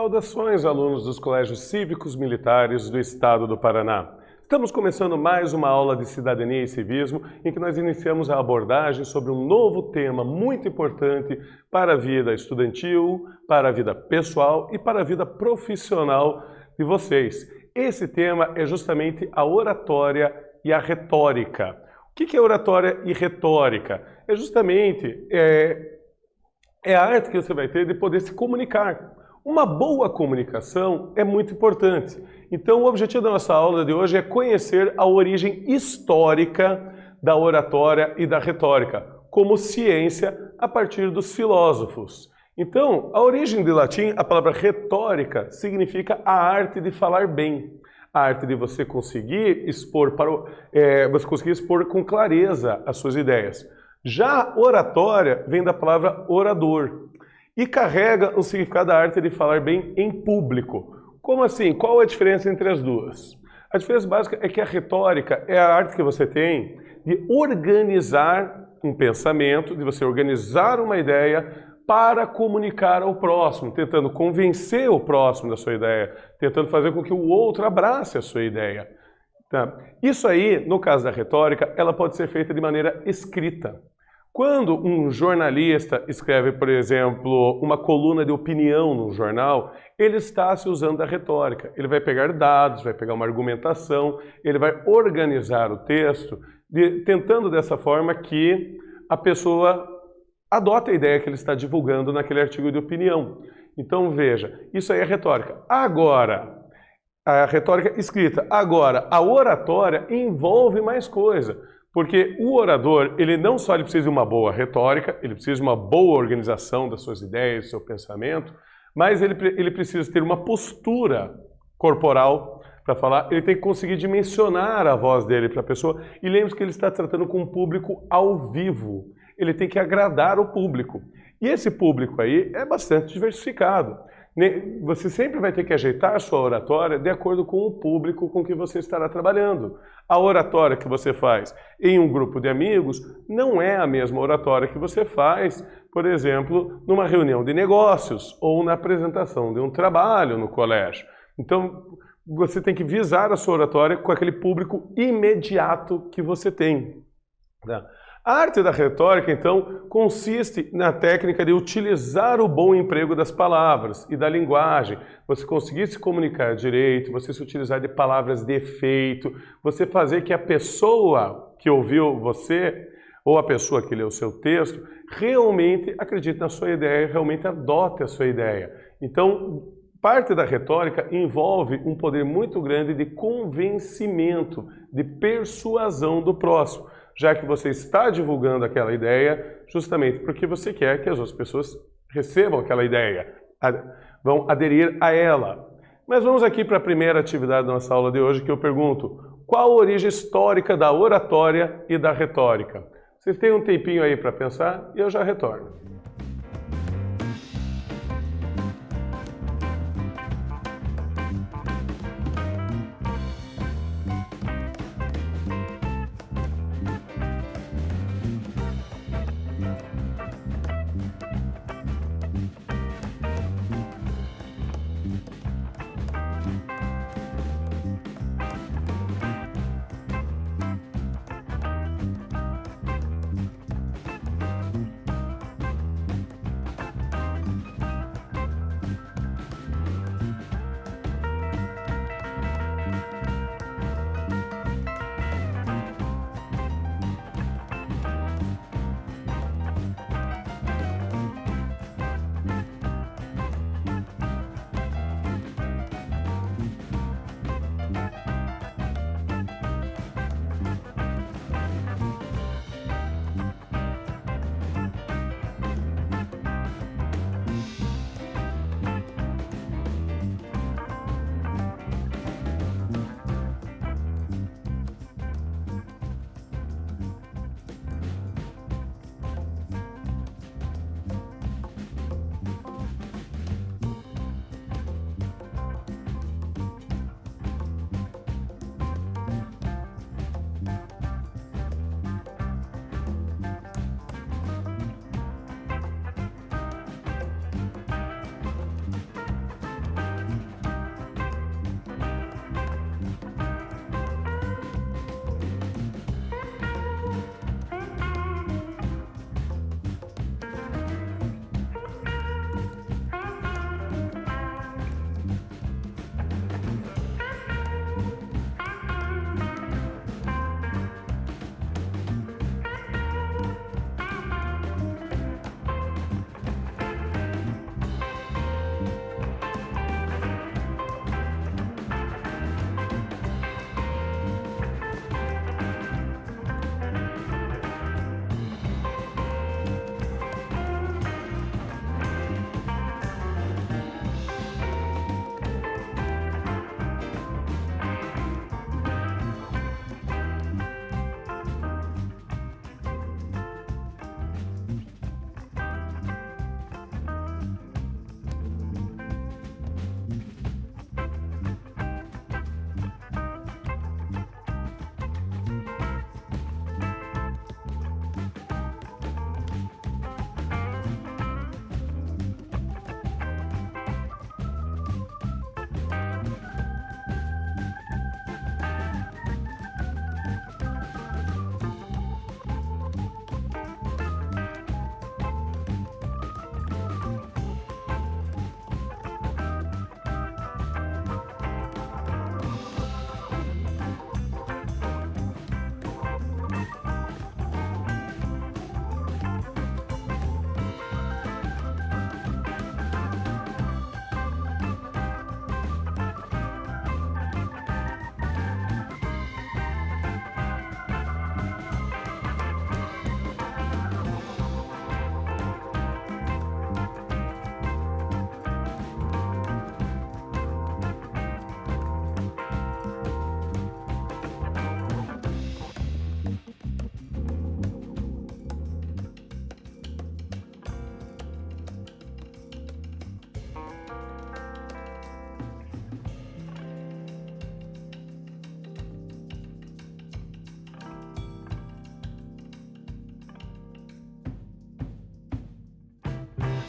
Saudações, alunos dos colégios cívicos militares do estado do Paraná. Estamos começando mais uma aula de cidadania e civismo em que nós iniciamos a abordagem sobre um novo tema muito importante para a vida estudantil, para a vida pessoal e para a vida profissional de vocês. Esse tema é justamente a oratória e a retórica. O que é oratória e retórica? É justamente a arte que você vai ter de poder se comunicar. Uma boa comunicação é muito importante. Então, o objetivo da nossa aula de hoje é conhecer a origem histórica da oratória e da retórica, como ciência a partir dos filósofos. Então, a origem do latim, a palavra retórica, significa a arte de falar bem. A arte de você conseguir expor, com clareza as suas ideias. Já oratória vem da palavra orador e carrega o significado da arte de falar bem em público. Como assim? Qual a diferença entre as duas? A diferença básica é que a retórica é a arte que você tem de organizar um pensamento, de você organizar uma ideia para comunicar ao próximo, tentando convencer o próximo da sua ideia, tentando fazer com que o outro abrace a sua ideia. Tá? Isso aí, no caso da retórica, ela pode ser feita de maneira escrita. Quando um jornalista escreve, por exemplo, uma coluna de opinião num jornal, ele está se usando da retórica. Ele vai pegar dados, vai pegar uma argumentação, ele vai organizar o texto, tentando dessa forma que a pessoa adote a ideia que ele está divulgando naquele artigo de opinião. Então veja, isso aí é retórica. Agora, a retórica escrita. Agora, a oratória envolve mais coisa. Porque o orador, ele não só precisa de uma boa retórica, ele precisa de uma boa organização das suas ideias, do seu pensamento, mas ele precisa ter uma postura corporal para falar, ele tem que conseguir dimensionar a voz dele para a pessoa, e lembre-se que ele está tratando com um público ao vivo, ele tem que agradar o público. E esse público aí é bastante diversificado. Você sempre vai ter que ajeitar a sua oratória de acordo com o público com que você estará trabalhando. A oratória que você faz em um grupo de amigos não é a mesma oratória que você faz, por exemplo, numa reunião de negócios ou na apresentação de um trabalho no colégio. Então, você tem que visar a sua oratória com aquele público imediato que você tem. A arte da retórica, então, consiste na técnica de utilizar o bom emprego das palavras e da linguagem. Você conseguir se comunicar direito, você se utilizar de palavras de efeito, você fazer que a pessoa que ouviu você, ou a pessoa que leu o seu texto, realmente acredite na sua ideia, realmente adote a sua ideia. Então, parte da retórica envolve um poder muito grande de convencimento, de persuasão do próximo, já que você está divulgando aquela ideia justamente porque você quer que as outras pessoas recebam aquela ideia, vão aderir a ela. Mas vamos aqui para a primeira atividade da nossa aula de hoje, que eu pergunto: qual a origem histórica da oratória e da retórica? Vocês têm um tempinho aí para pensar e eu já retorno.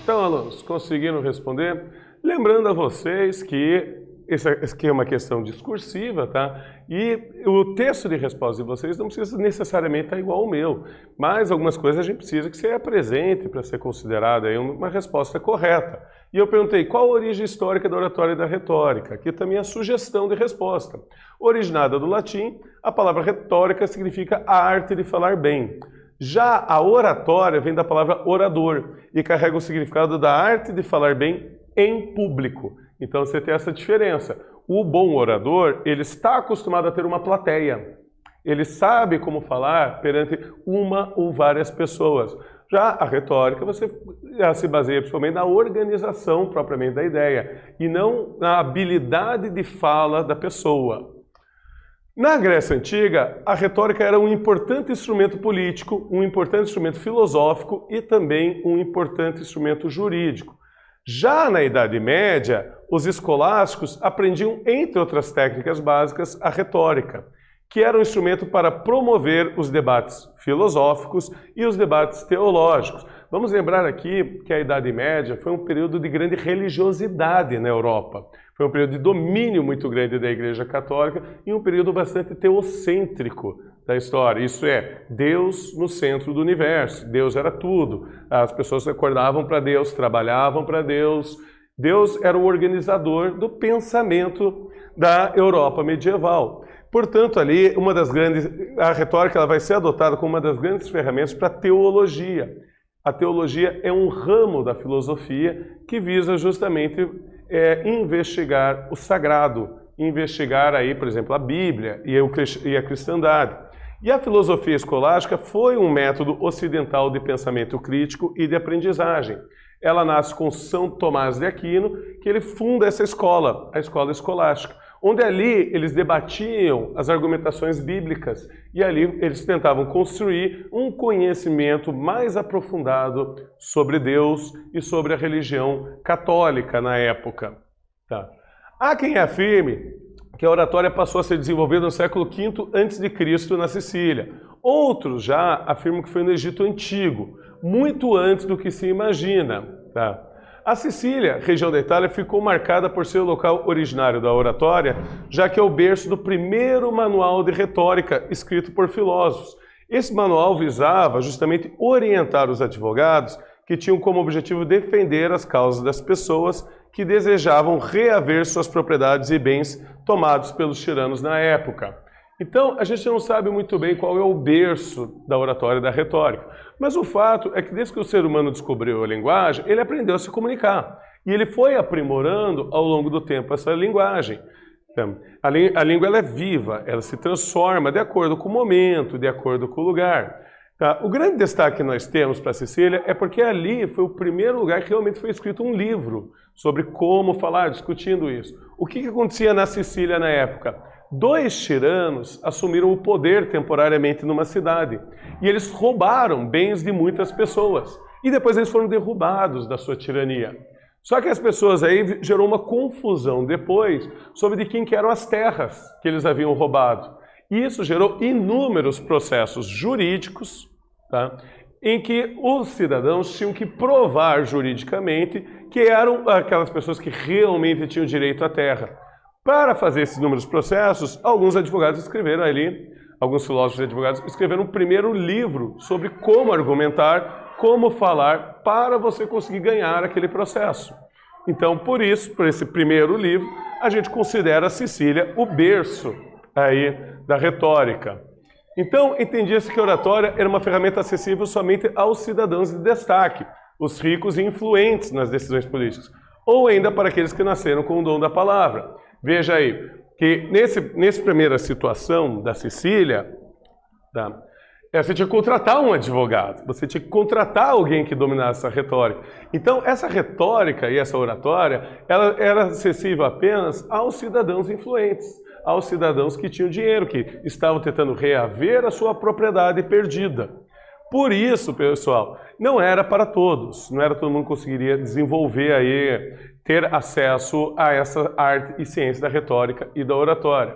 Então, alunos, conseguiram responder? Lembrando a vocês que essa aqui é uma questão discursiva, tá? E o texto de resposta de vocês não precisa necessariamente estar igual ao meu, mas algumas coisas a gente precisa que você apresente para ser considerada aí uma resposta correta. E eu perguntei qual a origem histórica da oratória e da retórica. Aqui também a sugestão de resposta. Originada do latim, a palavra retórica significa a arte de falar bem. Já a oratória vem da palavra orador e carrega o significado da arte de falar bem em público. Então você tem essa diferença. O bom orador, ele está acostumado a ter uma plateia. Ele sabe como falar perante uma ou várias pessoas. Já a retórica, você já se baseia principalmente na organização propriamente da ideia e não na habilidade de fala da pessoa. Na Grécia Antiga, a retórica era um importante instrumento político, um importante instrumento filosófico e também um importante instrumento jurídico. Já na Idade Média, os escolásticos aprendiam, entre outras técnicas básicas, a retórica, que era um instrumento para promover os debates filosóficos e os debates teológicos. Vamos lembrar aqui que a Idade Média foi um período de grande religiosidade na Europa. Foi um período de domínio muito grande da Igreja Católica e um período bastante teocêntrico da história. Isso é, Deus no centro do universo. Deus era tudo. As pessoas acordavam para Deus, trabalhavam para Deus. Deus era o organizador do pensamento da Europa medieval. Portanto, ali, a retórica ela vai ser adotada como uma das grandes ferramentas para a teologia. A teologia é um ramo da filosofia que visa justamente investigar o sagrado, investigar aí, por exemplo, a Bíblia e a cristandade. E a filosofia escolástica foi um método ocidental de pensamento crítico e de aprendizagem. Ela nasce com São Tomás de Aquino, que ele funda essa escola, a escola escolástica, onde ali eles debatiam as argumentações bíblicas e ali eles tentavam construir um conhecimento mais aprofundado sobre Deus e sobre a religião católica na época. Tá. Há quem afirme que a oratória passou a ser desenvolvida no século V a.C. na Sicília. Outros já afirmam que foi no Egito Antigo, muito antes do que se imagina. Tá? A Sicília, região da Itália, ficou marcada por ser o local originário da oratória, já que é o berço do primeiro manual de retórica escrito por filósofos. Esse manual visava justamente orientar os advogados que tinham como objetivo defender as causas das pessoas que desejavam reaver suas propriedades e bens tomados pelos tiranos na época. Então, a gente não sabe muito bem qual é o berço da oratória e da retórica, mas o fato é que desde que o ser humano descobriu a linguagem, ele aprendeu a se comunicar e ele foi aprimorando ao longo do tempo essa linguagem. Então, a língua ela é viva, ela se transforma de acordo com o momento, de acordo com o lugar. Tá? O grande destaque que nós temos para a Sicília é porque ali foi o primeiro lugar que realmente foi escrito um livro sobre como falar, discutindo isso. O que acontecia na Sicília na época? 2 tiranos assumiram o poder temporariamente numa cidade e eles roubaram bens de muitas pessoas e depois eles foram derrubados da sua tirania. Só que as pessoas aí gerou uma confusão depois sobre de quem que eram as terras que eles haviam roubado. E isso gerou inúmeros processos jurídicos, tá? Em que os cidadãos tinham que provar juridicamente que eram aquelas pessoas que realmente tinham direito à terra. Para fazer esses inúmeros processos, alguns advogados escreveram ali, alguns filósofos e advogados escreveram um primeiro livro sobre como argumentar, como falar, para você conseguir ganhar aquele processo. Então, por isso, por esse primeiro livro, a gente considera a Sicília o berço aí da retórica. Então, entendia-se que a oratória era uma ferramenta acessível somente aos cidadãos de destaque, os ricos e influentes nas decisões políticas, ou ainda para aqueles que nasceram com o dom da palavra. Veja aí, que nessa primeira situação da Sicília, tá, você tinha que contratar um advogado, você tinha que contratar alguém que dominasse essa retórica. Então, essa retórica e essa oratória, ela era acessível apenas aos cidadãos influentes, aos cidadãos que tinham dinheiro, que estavam tentando reaver a sua propriedade perdida. Por isso, pessoal, não era para todos, não era todo mundo que conseguiria desenvolver aí, ter acesso a essa arte e ciência da retórica e da oratória.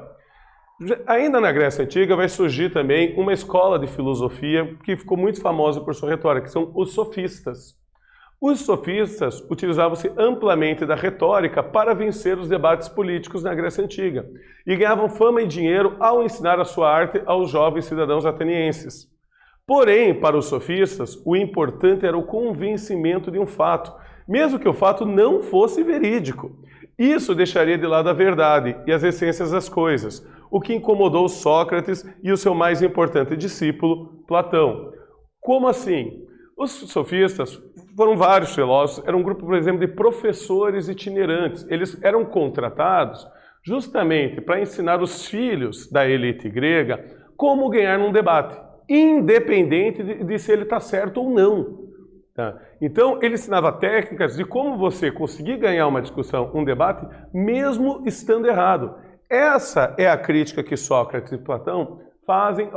Ainda na Grécia Antiga vai surgir também uma escola de filosofia que ficou muito famosa por sua retórica, que são os sofistas. Os sofistas utilizavam-se amplamente da retórica para vencer os debates políticos na Grécia Antiga e ganhavam fama e dinheiro ao ensinar a sua arte aos jovens cidadãos atenienses. Porém, para os sofistas, o importante era o convencimento de um fato, mesmo que o fato não fosse verídico. Isso deixaria de lado a verdade e as essências das coisas, o que incomodou Sócrates e o seu mais importante discípulo, Platão. Como assim? Os sofistas foram vários filósofos, era um grupo, por exemplo, de professores itinerantes. Eles eram contratados justamente para ensinar os filhos da elite grega como ganhar num debate, independente de se ele está certo ou não. Tá? Então, ele ensinava técnicas de como você conseguir ganhar uma discussão, um debate, mesmo estando errado. Essa é a crítica que Sócrates e Platão fazem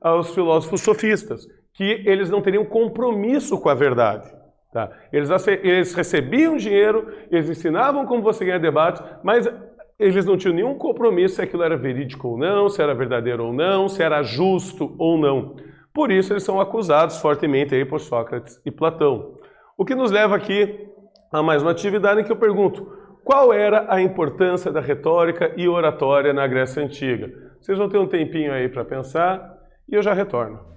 aos filósofos sofistas, que eles não teriam compromisso com a verdade. Tá? Eles recebiam dinheiro, eles ensinavam como você ganhar debate, mas eles não tinham nenhum compromisso se aquilo era verídico ou não, se era verdadeiro ou não, se era justo ou não. Por isso eles são acusados fortemente aí por Sócrates e Platão. O que nos leva aqui a mais uma atividade em que eu pergunto: qual era a importância da retórica e oratória na Grécia Antiga? Vocês vão ter um tempinho aí para pensar e eu já retorno.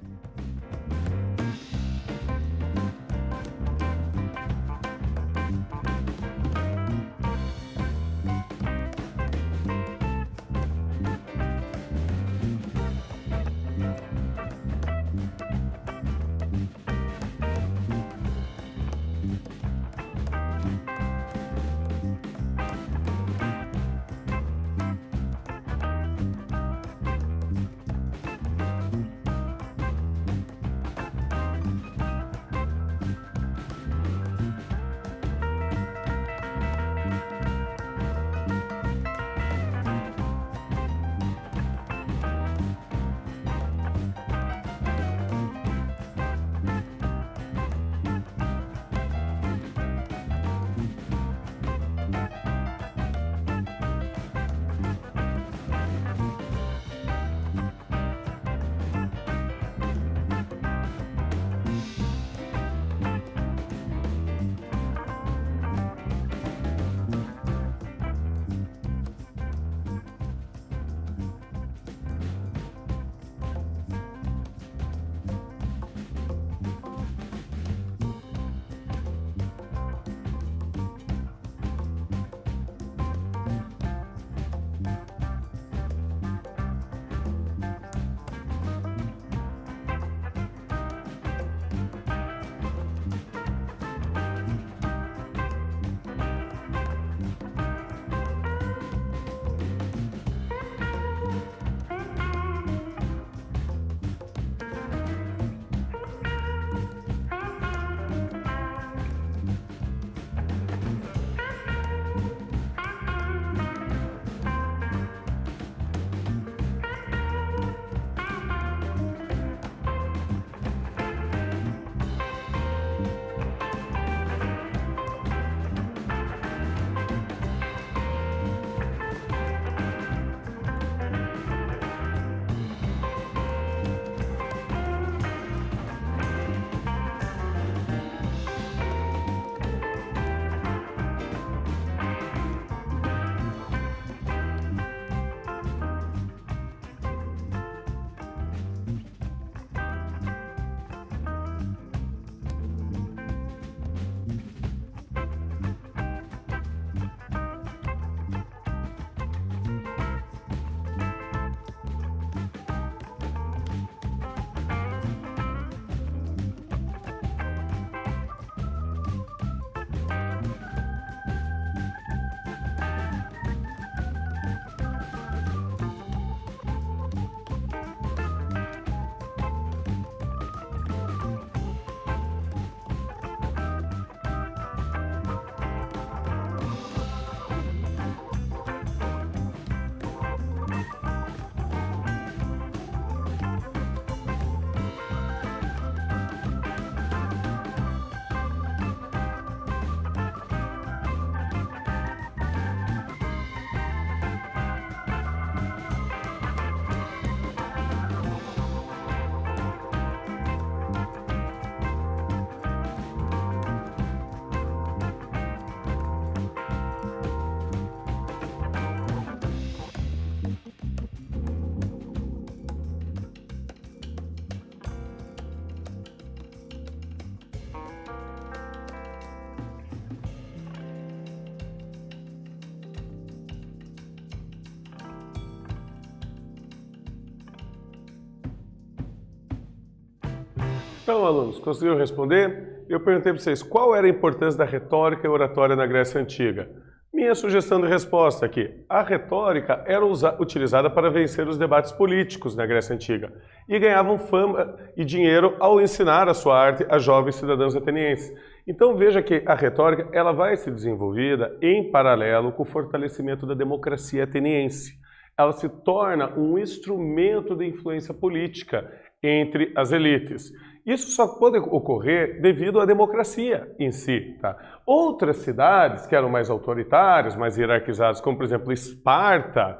Então, alunos, conseguiram responder? Eu perguntei para vocês qual era a importância da retórica e oratória na Grécia Antiga. Minha sugestão de resposta aqui: a retórica era utilizada para vencer os debates políticos na Grécia Antiga e ganhavam fama e dinheiro ao ensinar a sua arte a jovens cidadãos atenienses. Então veja que a retórica ela vai ser desenvolvida em paralelo com o fortalecimento da democracia ateniense. Ela se torna um instrumento de influência política entre as elites. Isso só pode ocorrer devido à democracia em si. Tá? Outras cidades que eram mais autoritárias, mais hierarquizadas, como por exemplo Esparta,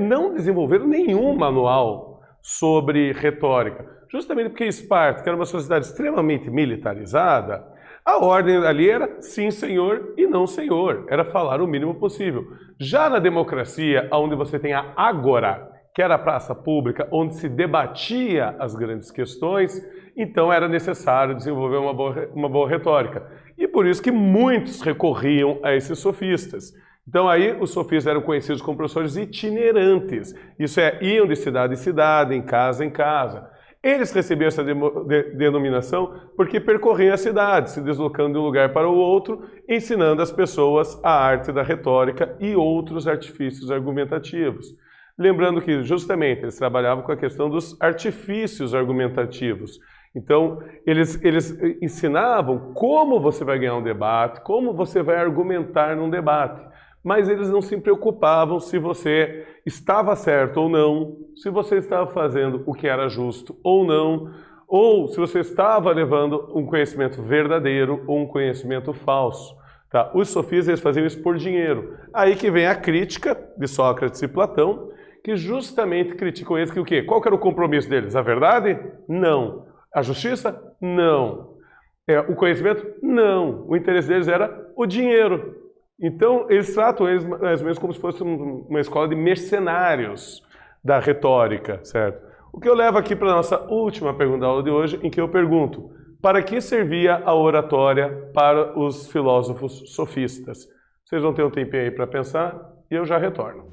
não desenvolveram nenhum manual sobre retórica. Justamente porque Esparta, que era uma sociedade extremamente militarizada, a ordem ali era sim senhor e não senhor, era falar o mínimo possível. Já na democracia, onde você tem a ágora, que era a praça pública, onde se debatia as grandes questões, então era necessário desenvolver uma boa retórica. E por isso que muitos recorriam a esses sofistas. Então aí os sofistas eram conhecidos como professores itinerantes, isso é, iam de cidade em cidade, em casa em casa. Eles recebiam essa denominação porque percorriam a cidade, se deslocando de um lugar para o outro, ensinando às pessoas a arte da retórica e outros artifícios argumentativos. Lembrando que, justamente, eles trabalhavam com a questão dos artifícios argumentativos. Então, eles ensinavam como você vai ganhar um debate, como você vai argumentar num debate. Mas eles não se preocupavam se você estava certo ou não, se você estava fazendo o que era justo ou não, ou se você estava levando um conhecimento verdadeiro ou um conhecimento falso. Tá? Os sofistas eles faziam isso por dinheiro. Aí que vem a crítica de Sócrates e Platão, que justamente criticam eles que o quê? Qual que era o compromisso deles? A verdade? Não. A justiça? Não. O conhecimento? Não. O interesse deles era o dinheiro. Então, eles tratam eles mais ou menos como se fosse uma escola de mercenários da retórica, certo? O que eu levo aqui para a nossa última pergunta da aula de hoje, em que eu pergunto: para que servia a oratória para os filósofos sofistas? Vocês vão ter um tempinho aí para pensar e eu já retorno.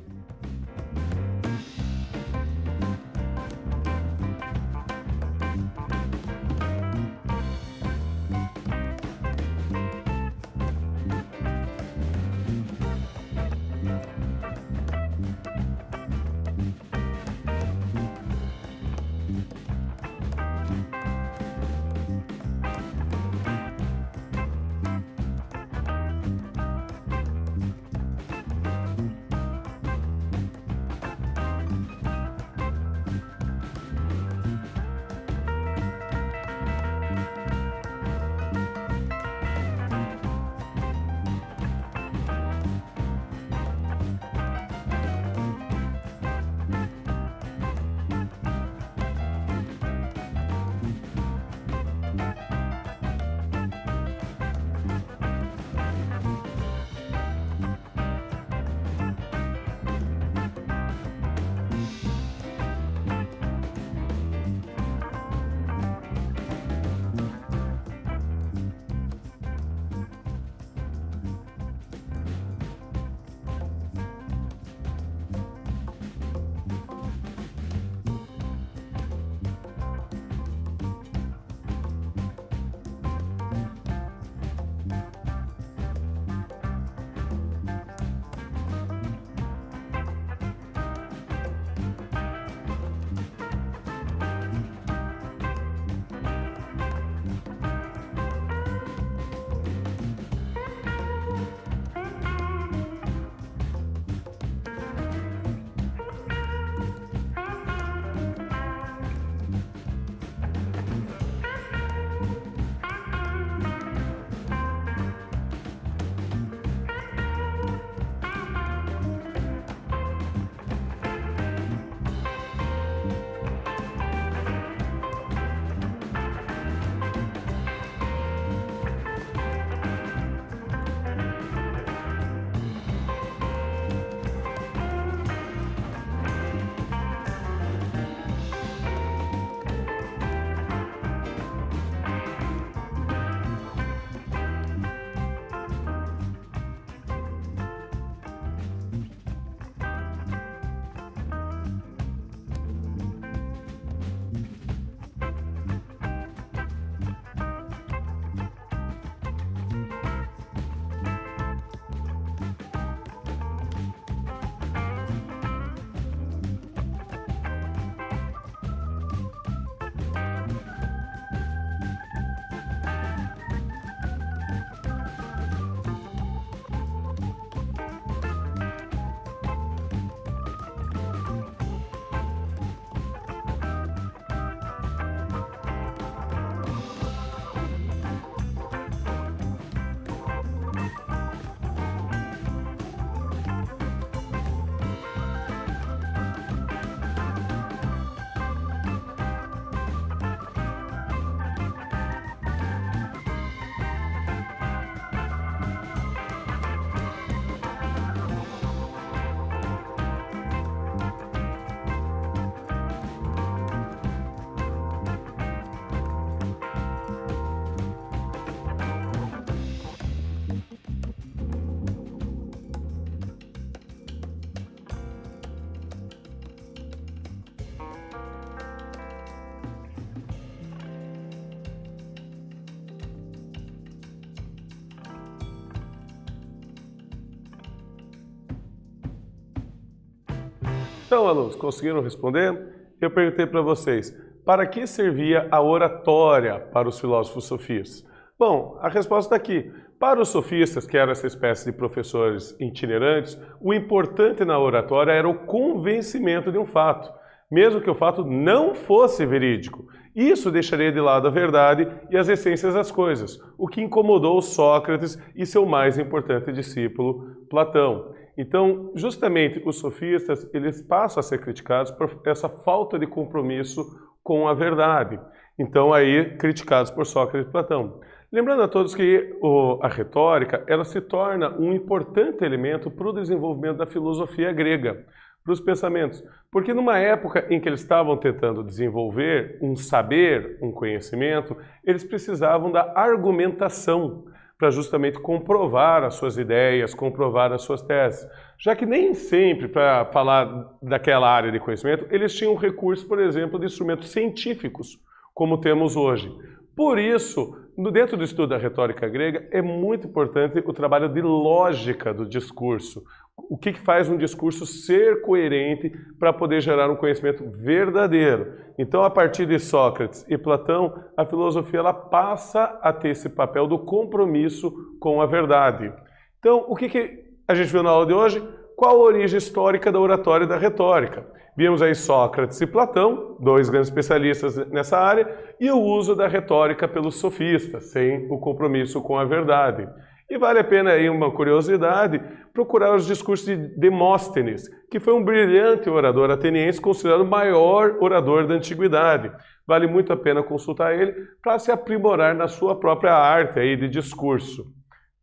Então, alunos, conseguiram responder? Eu perguntei para vocês, para que servia a oratória para os filósofos sofistas? Bom, a resposta está aqui. Para os sofistas, que eram essa espécie de professores itinerantes, o importante na oratória era o convencimento de um fato, mesmo que o fato não fosse verídico. Isso deixaria de lado a verdade e as essências das coisas, o que incomodou Sócrates e seu mais importante discípulo, Platão. Então, justamente os sofistas, eles passam a ser criticados por essa falta de compromisso com a verdade. Então, aí, criticados por Sócrates e Platão. Lembrando a todos que a retórica, ela se torna um importante elemento para o desenvolvimento da filosofia grega, para os pensamentos. Porque numa época em que eles estavam tentando desenvolver um saber, um conhecimento, eles precisavam da argumentação para justamente comprovar as suas ideias, comprovar as suas teses. Já que nem sempre, para falar daquela área de conhecimento, eles tinham recurso, por exemplo, de instrumentos científicos, como temos hoje. Por isso, dentro do estudo da retórica grega, é muito importante o trabalho de lógica do discurso. O que faz um discurso ser coerente para poder gerar um conhecimento verdadeiro. Então, a partir de Sócrates e Platão, a filosofia ela passa a ter esse papel do compromisso com a verdade. Então, o que a gente viu na aula de hoje? Qual a origem histórica da oratória e da retórica? Vimos aí Sócrates e Platão, dois grandes especialistas nessa área, e o uso da retórica pelos sofistas, sem o compromisso com a verdade. E vale a pena aí uma curiosidade, procurar os discursos de Demóstenes, que foi um brilhante orador ateniense, considerado o maior orador da antiguidade. Vale muito a pena consultar ele para se aprimorar na sua própria arte aí de discurso.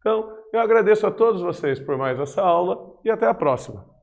Então, eu agradeço a todos vocês por mais essa aula e até a próxima.